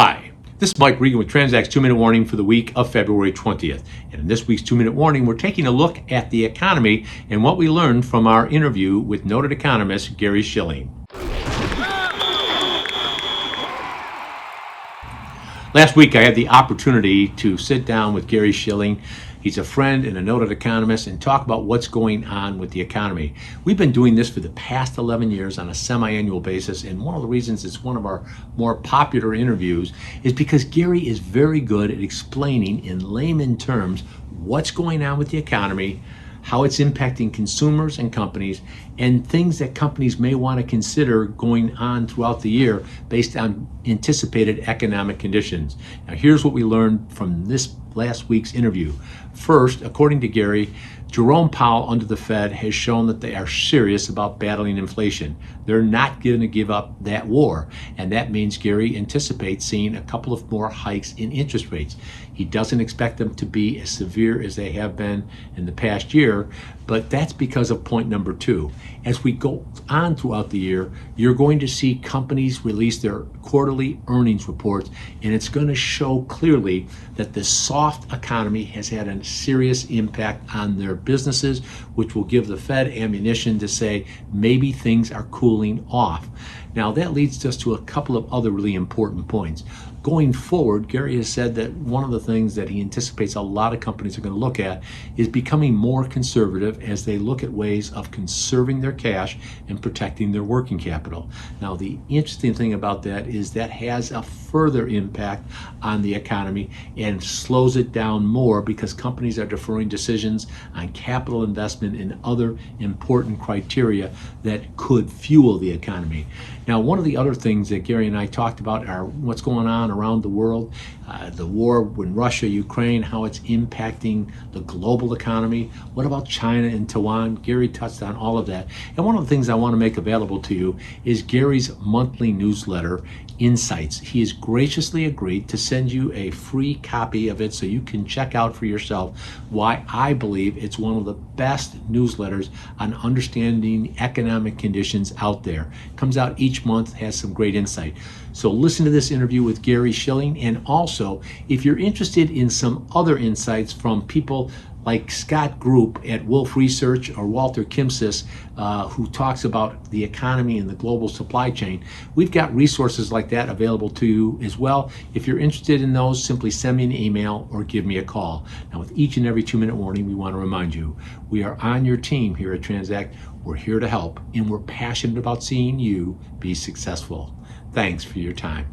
Hi, this is Mike Regan with Transact's 2-Minute Warning for the week of February 20th. And in this week's 2-Minute Warning, we're taking a look at the economy and what we learned from our interview with noted economist Gary Shilling. Last week, I had the opportunity to sit down with Gary Shilling. He's a friend and a noted economist, and talk about what's going on with the economy. We've been doing this for the past 11 years on a semi-annual basis, and one of the reasons it's one of our more popular interviews is because Gary is very good at explaining in layman terms what's going on with the economy, how it's impacting consumers and companies, and things that companies may want to consider going on throughout the year based on anticipated economic conditions. Now, here's what we learned from this last week's interview. First, according to Gary, Jerome Powell under the Fed has shown that they are serious about battling inflation. They're not going to give up that war, and that means Gary anticipates seeing a couple of more hikes in interest rates. He doesn't expect them to be as severe as they have been in the past year, but that's because of point number two. As we go on throughout the year, you're going to see companies release their quarterly earnings reports, and it's going to show clearly that the soft economy has had a serious impact on their businesses, which will give the Fed ammunition to say maybe things are cooling off. Now, that leads us to a couple of other really important points. Going forward, Gary has said that one of the things that he anticipates a lot of companies are going to look at is becoming more conservative as they look at ways of conserving their cash and protecting their working capital. Now, the interesting thing about that is that has a further impact on the economy and slows it down more because companies are deferring decisions on capital investment and other important criteria that could fuel the economy. Now, one of the other things that Gary and I talked about are what's going on around the world, the war in Russia, Ukraine, how it's impacting the global economy. What about China and Taiwan? Gary touched on all of that. And one of the things I want to make available to you is Gary's monthly newsletter, Insights. He has graciously agreed to send you a free copy of it so you can check out for yourself why I believe it's one of the best newsletters on understanding economic conditions out there. It comes out each month, has some great insight. So listen to this interview with Gary Shilling, and also if you're interested in some other insights from people like Scott Group at Wolf Research or Walter Kimsis, who talks about the economy and the global supply chain, we've got resources like that available to you as well. If you're interested in those, simply send me an email or give me a call. Now, with each and every 2-minute warning, we want to remind you, we are on your team here at Transact. We're here to help, and we're passionate about seeing you be successful. Thanks for your time.